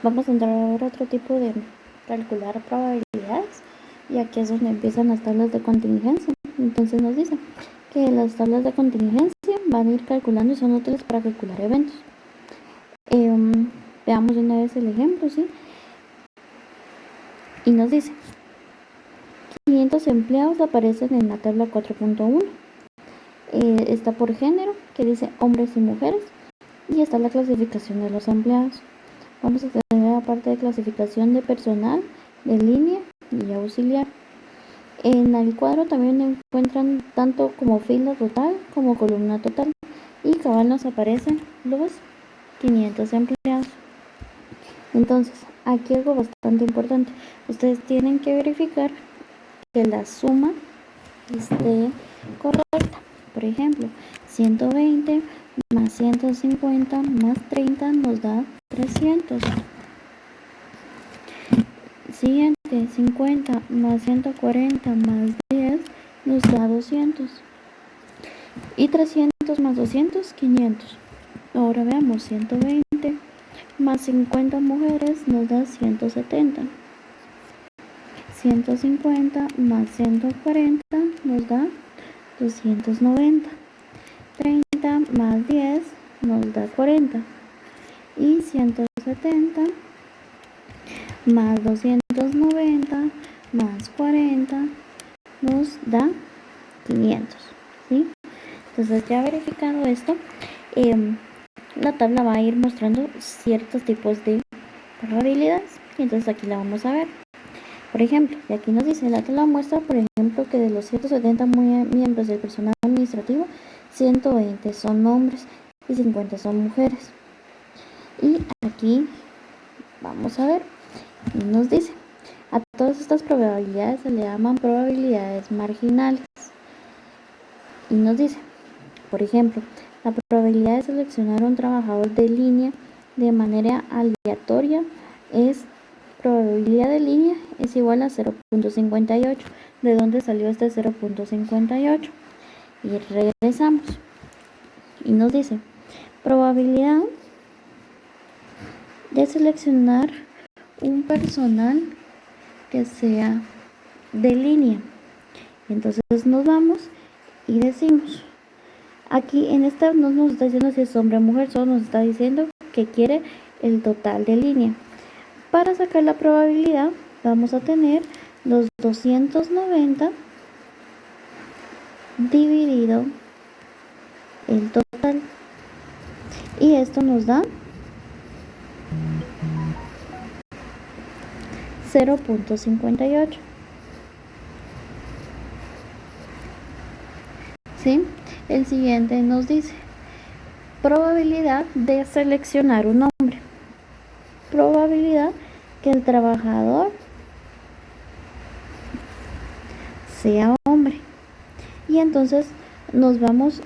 vamos a entrar a ver otro tipo de calcular probabilidades, y aquí es donde empiezan las tablas de contingencia. Entonces nos dice que las tablas de contingencia van a ir calculando y son útiles para calcular eventos. Veamos de una vez el ejemplo, ¿sí? Y nos dice 500 empleados aparecen en la tabla 4.1. Está por género, que dice hombres y mujeres, y está la clasificación de los empleados. Vamos a tener la parte de clasificación de personal, de línea y auxiliar. En el cuadro también encuentran tanto como fila total como columna total, y cabal nos aparecen los 500 empleados. Entonces, aquí algo bastante importante, ustedes tienen que verificar que la suma esté correcta. Por ejemplo, 120 más 150 más 30 nos da 300. Siguiente, 50 más 140 más 10 nos da 200. Y 300 más 200, 500. Ahora veamos, 120 más 50 mujeres nos da 170. 150 más 140 nos da 290. 30 más 10 nos da 40. Y 170 más 290 más 40 nos da 500. ¿Sí? Entonces, ya verificado esto, la tabla va a ir mostrando ciertos tipos de probabilidades. Y entonces aquí la vamos a ver. Por ejemplo, y aquí nos dice, la tabla muestra, por ejemplo, que de los 170 miembros del personal administrativo, 120 son hombres y 50 son mujeres. Y aquí vamos a ver, y nos dice, a todas estas probabilidades se le llaman probabilidades marginales. Y nos dice, por ejemplo, la probabilidad de seleccionar a un trabajador de línea de manera aleatoria es probabilidad de línea es igual a 0.58. ¿De dónde salió este 0.58? Y regresamos. Y nos dice, probabilidad de seleccionar un personal que sea de línea. Entonces nos vamos y decimos, aquí en esta no nos está diciendo si es hombre o mujer, solo nos está diciendo que quiere el total de línea. Para sacar la probabilidad vamos a tener los 290 dividido el total, y esto nos da 0.58. ¿Sí? El siguiente nos dice probabilidad de seleccionar un hombre, probabilidad que el trabajador sea hombre. Y entonces nos vamos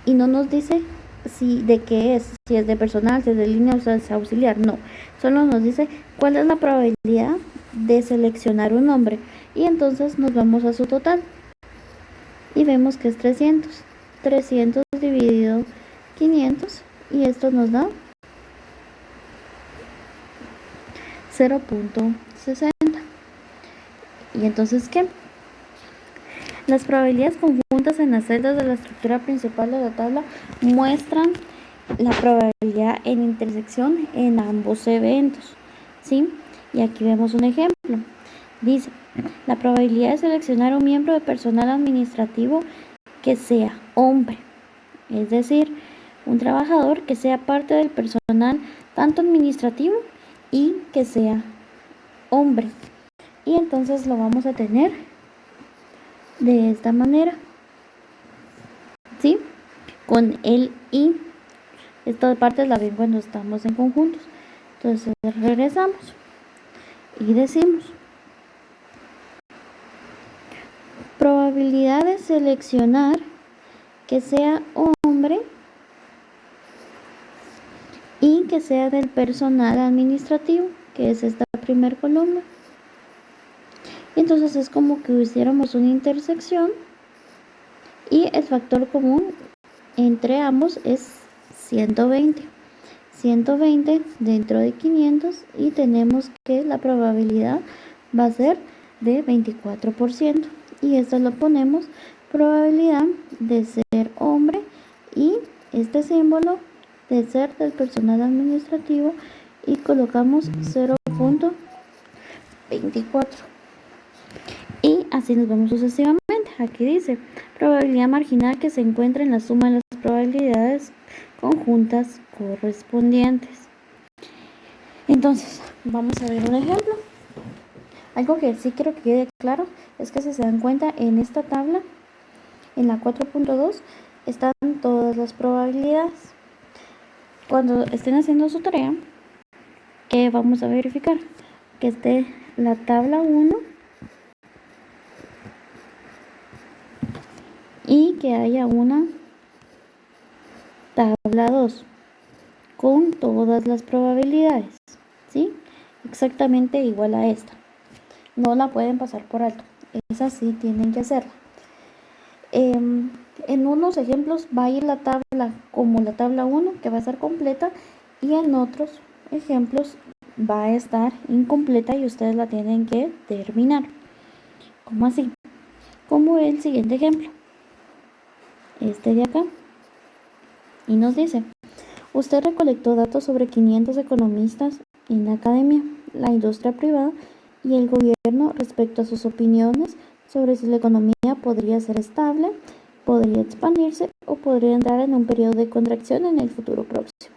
y no nos dice si de qué es, si es de personal, si es de línea o si es auxiliar, no, solo nos dice cuál es la probabilidad de seleccionar un hombre, y entonces nos vamos a su total y vemos que es 300 dividido 500, y esto nos da 0.60. y entonces ¿qué? Las probabilidades conjuntas en las celdas de la estructura principal de la tabla muestran la probabilidad en intersección en ambos eventos, ¿sí? Y aquí vemos un ejemplo. Dice, la probabilidad de seleccionar un miembro de personal administrativo que sea hombre, es decir, un trabajador que sea parte del personal tanto administrativo y que sea hombre. Y entonces lo vamos a tener de esta manera, ¿sí? Con el y. Esta parte la ven cuando estamos en conjuntos. Entonces regresamos y decimos, probabilidad de seleccionar que sea hombre y que sea del personal administrativo, que es esta primera columna. Entonces es como que hiciéramos una intersección y el factor común entre ambos es 120. 120 dentro de 500 y tenemos que la probabilidad va a ser de 24%. Y esto lo ponemos probabilidad de ser hombre y este símbolo de ser del personal administrativo y colocamos 0.24. Y así nos vamos sucesivamente. Aquí dice probabilidad marginal que se encuentra en la suma de las probabilidades conjuntas correspondientes. Entonces, vamos a ver un ejemplo. Algo que sí quiero que quede claro es que si se dan cuenta en esta tabla, en la 4.2, están todas las probabilidades. Cuando estén haciendo su tarea, ¿qué vamos a verificar? Que esté la tabla 1 y que haya una tabla 2 con todas las probabilidades, ¿sí? Exactamente igual a esta. No la pueden pasar por alto. Esa sí tienen que hacerla. En unos ejemplos va a ir la tabla como la tabla 1, que va a estar completa, y en otros ejemplos va a estar incompleta y ustedes la tienen que terminar. ¿Cómo así? Como el siguiente ejemplo. Este de acá. Y nos dice, usted recolectó datos sobre 500 economistas en la academia, la industria privada y el gobierno respecto a sus opiniones sobre si la economía podría ser estable, podría expandirse o podría entrar en un periodo de contracción en el futuro próximo.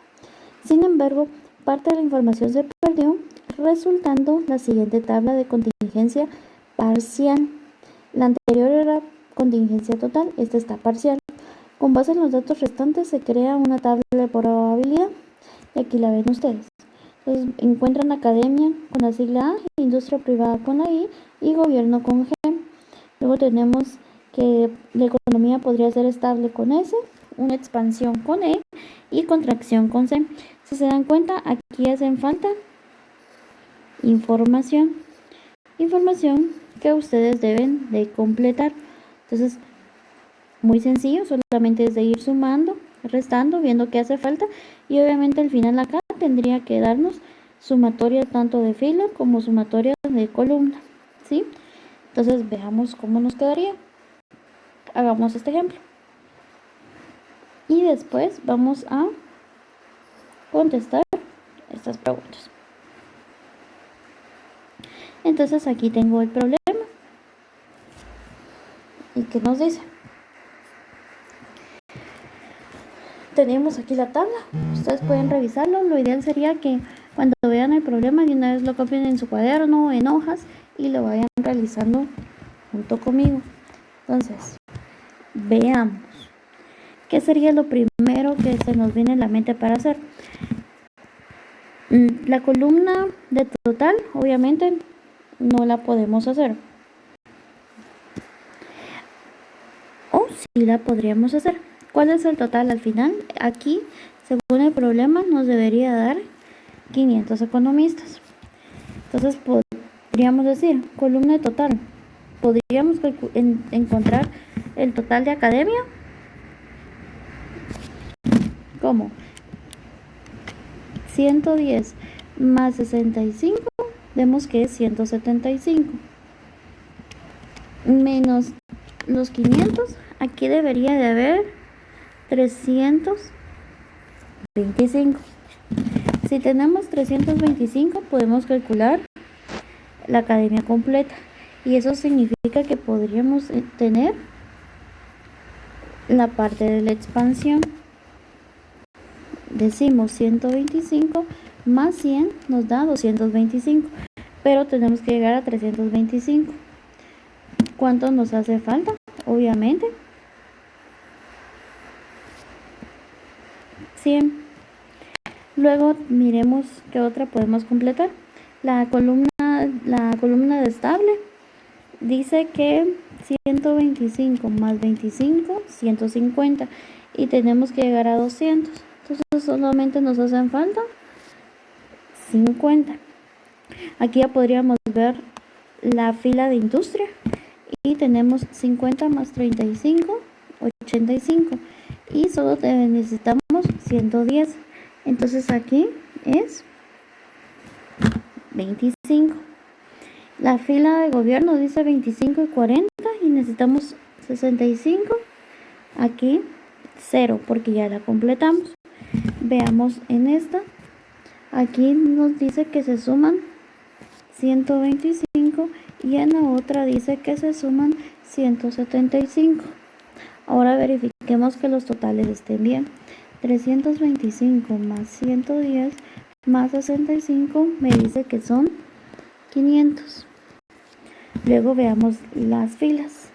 Sin embargo, parte de la información se perdió, resultando la siguiente tabla de contingencia parcial. La anterior era contingencia total, esta está parcial. Con base en los datos restantes se crea una tabla de probabilidad y aquí la ven ustedes. Entonces encuentran academia con la sigla A, industria privada con la I y gobierno con G. Luego tenemos que la economía podría ser estable con S, una expansión con E y contracción con C. Si se dan cuenta, aquí hacen falta información que ustedes deben de completar. Entonces, muy sencillo, solamente es de ir sumando, restando, viendo qué hace falta y obviamente al final acá tendría que darnos sumatoria tanto de fila como sumatoria de columna, ¿sí? Entonces veamos cómo nos quedaría. Hagamos este ejemplo y después vamos a contestar estas preguntas. Entonces aquí tengo el problema y ¿qué nos dice? Tenemos aquí la tabla, ustedes pueden revisarlo. Lo ideal sería que cuando vean el problema de una vez lo copien en su cuaderno, en hojas y lo vayan realizando junto conmigo. Entonces, veamos. ¿Qué sería lo primero que se nos viene en la mente para hacer? La columna de total, obviamente, no la podemos hacer. O sí la podríamos hacer. ¿Cuál es el total al final? Aquí, según el problema, nos debería dar 500 economistas. Entonces podríamos decir, columna de total. Podríamos encontrar el total de academia. ¿Cómo? 110 más 65, vemos que es 175. Menos los 500, aquí debería de haber 325. Si tenemos 325, podemos calcular la academia completa. Y eso significa que podríamos tener la parte de la expansión. Decimos 125 más 100 nos da 225. Pero tenemos que llegar a 325. ¿Cuánto nos hace falta? Obviamente 100. Luego miremos qué otra podemos completar. La columna de estable dice que 125 más 25, 150 y tenemos que llegar a 200. Entonces solamente nos hacen falta 50. Aquí ya podríamos ver la fila de industria y tenemos 50 más 35, 85 y solo necesitamos 110. Entonces aquí es 25. La fila de gobierno dice 25 y 40 y necesitamos 65. Aquí 0 porque ya la completamos. Veamos en esta. Aquí nos dice que se suman 125 y en la otra dice que se suman 175. Ahora verifiquemos que los totales estén bien. 325 más 110 más 65 me dice que son 500. Luego veamos las filas.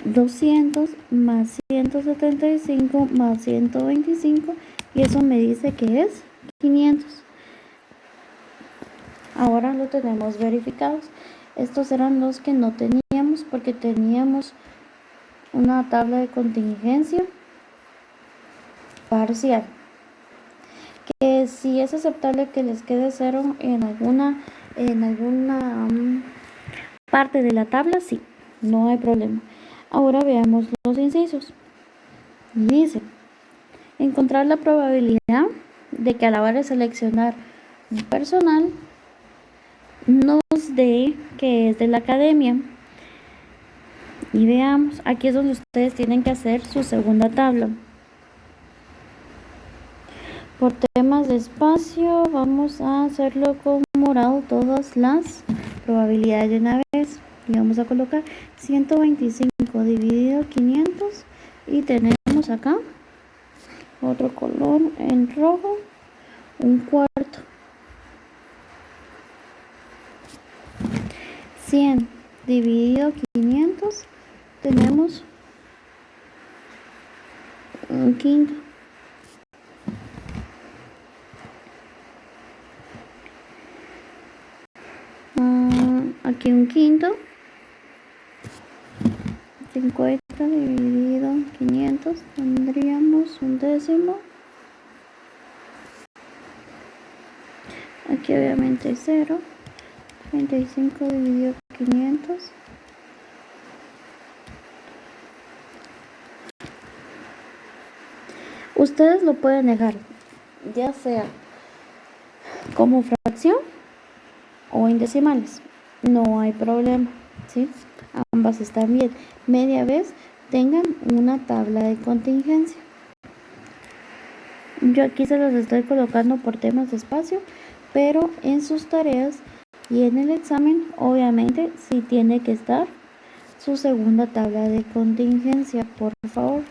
200 más 175 más 125 y eso me dice que es 500. Ahora lo tenemos verificados. Estos eran los que no teníamos porque teníamos una tabla de contingencia parcial. Que si es aceptable que les quede 0 en alguna parte de la tabla, sí, no hay problema. Ahora veamos los incisos. Dice, encontrar la probabilidad de que a la hora de seleccionar un personal nos dé que es de la academia. Y veamos, aquí es donde ustedes tienen que hacer su segunda tabla. Por temas de espacio vamos a hacerlo con morado todas las probabilidades de una vez. Y vamos a colocar 125 dividido 500 y tenemos acá otro color en rojo, un cuarto. 100 dividido 500 tenemos un quinto. Aquí un quinto. 50 dividido 500 tendríamos un décimo. Aquí obviamente 0. 35 dividido 500. Ustedes lo pueden dejar ya sea como fracción o en decimales, no hay problema, ¿sí? Ambas están bien. Media vez tengan una tabla de contingencia. Yo aquí se los estoy colocando por temas de espacio, pero en sus tareas y en el examen obviamente sí tiene que estar su segunda tabla de contingencia, por favor.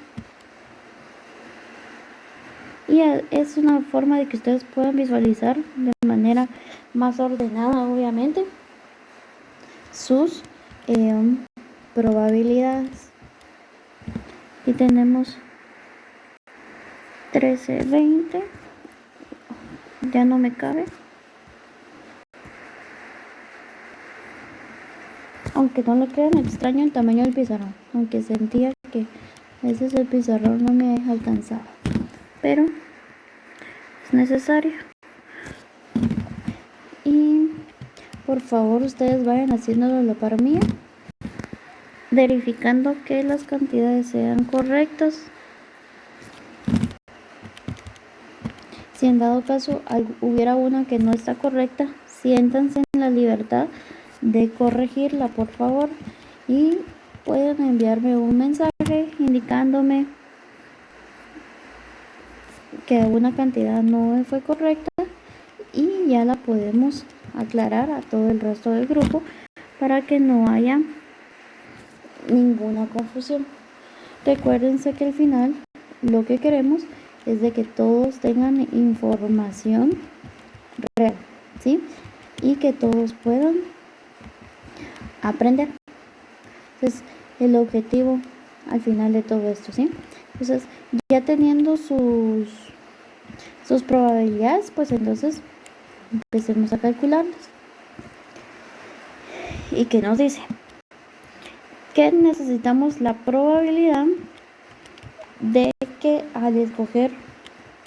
Y es una forma de que ustedes puedan visualizar de manera más ordenada, obviamente, sus probabilidades. Y tenemos 13, 20. Ya no me cabe. Aunque no lo crean, extraño el tamaño del pizarrón. Aunque sentía que ese es el pizarrón, no me alcanzaba. Pero es necesario. Y por favor ustedes vayan haciéndolo a la par mía, verificando que las cantidades sean correctas. Si en dado caso hubiera una que no está correcta, siéntanse en la libertad de corregirla, por favor, y pueden enviarme un mensaje indicándome que una cantidad no fue correcta y ya la podemos aclarar a todo el resto del grupo para que no haya ninguna confusión. Recuérdense que al final lo que queremos es de que todos tengan información real, ¿sí? Y que todos puedan aprender. Entonces, el objetivo al final de todo esto, ¿sí? Entonces, ya teniendo sus probabilidades, pues entonces empecemos a calcularlas. ¿Y qué nos dice? Que necesitamos la probabilidad de que al escoger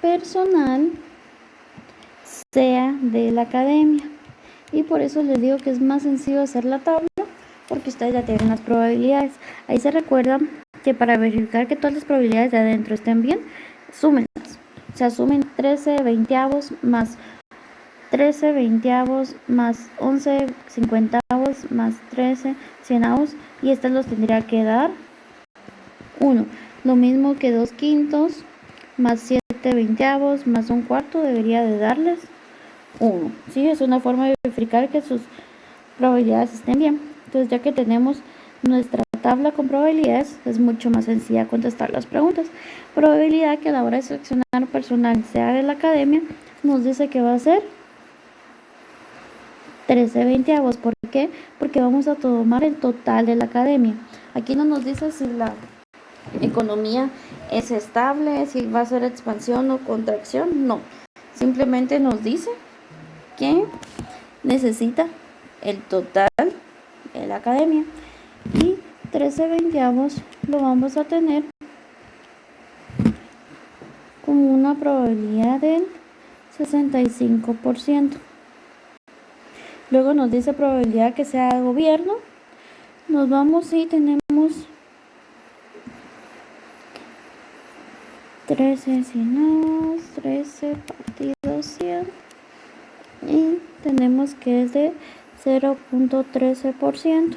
personal sea de la academia. Y por eso les digo que es más sencillo hacer la tabla, porque ustedes ya tienen las probabilidades. Ahí se recuerdan que para verificar que todas las probabilidades de adentro estén bien, súmenlas. se asumen 13 veinteavos más 13 veinteavos más 11 cincuentavos más 13 cienavos, y estos los tendría que dar 1. Lo mismo que 2 quintos más 7 veinteavos más un cuarto debería de darles 1. ¿Sí? Es una forma de verificar que sus probabilidades estén bien. Entonces, ya que tenemos nuestra tabla con probabilidades, es mucho más sencilla contestar las preguntas. Probabilidad que a la hora de seleccionar personal sea de la academia, nos dice que va a ser 13 veinteavos. ¿Por qué? Porque vamos a tomar el total de la academia. Aquí no nos dice si la economía es estable, si va a ser expansión o contracción. No, simplemente nos dice que necesita el total de la academia, y 13 veinteavos lo vamos a tener como una probabilidad del 65%. Luego nos dice probabilidad que sea de gobierno. Nos vamos y tenemos 13 cienavos, 13 partido 100, y tenemos que es de 0.13%.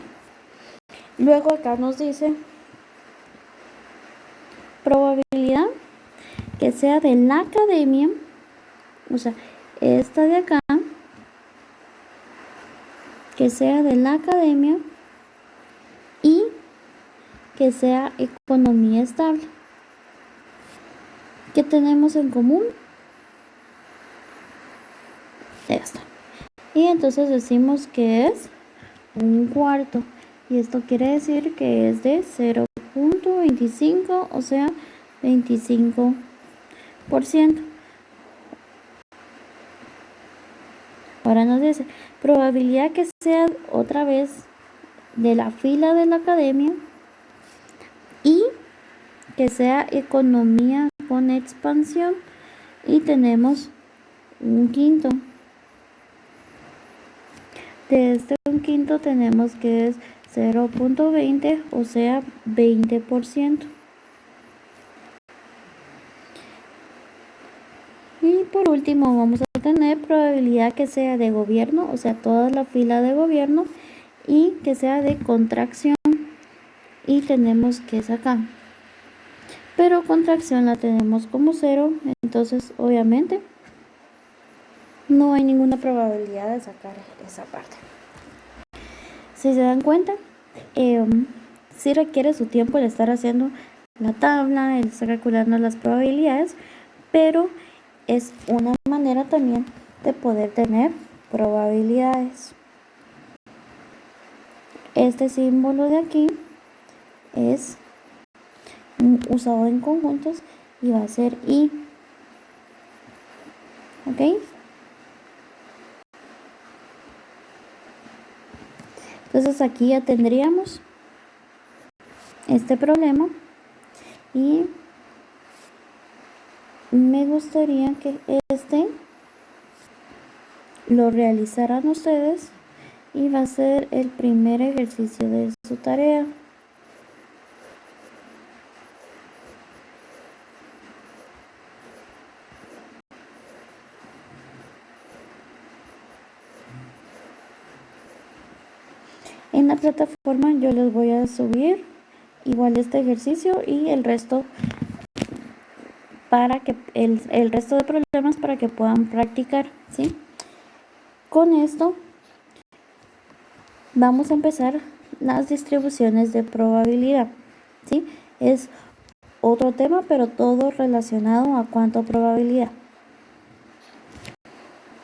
Luego acá nos dice probabilidad que sea de la academia, o sea, esta de acá, que sea de la academia y que sea economía estable. ¿Qué tenemos en común? Esto. Y entonces decimos que es un cuarto, y esto quiere decir que es de 0.25, o sea, 25%. Ahora nos dice probabilidad que sea otra vez de la fila de la academia y que sea economía con expansión, y tenemos un quinto. De este un quinto tenemos que es 0.20, o sea, 20%. Y por último vamos a tener probabilidad que sea de gobierno, o sea, toda la fila de gobierno, y que sea de contracción, y tenemos que es acá. Pero contracción la tenemos como 0, entonces obviamente no hay ninguna probabilidad de sacar esa parte. Si se dan cuenta, sí requiere su tiempo el estar haciendo la tabla, el estar calculando las probabilidades, pero es una manera también de poder tener probabilidades. Este símbolo de aquí es usado en conjuntos y va a ser I. ¿Ok? Entonces aquí ya tendríamos este problema, y me gustaría que este lo realizaran ustedes, y va a ser el primer ejercicio de su tarea. En la plataforma yo les voy a subir igual este ejercicio y el resto, para que el resto de problemas para que puedan practicar, ¿sí? Con esto vamos a empezar las distribuciones de probabilidad, ¿sí? Es otro tema, pero todo relacionado a cuánto probabilidad.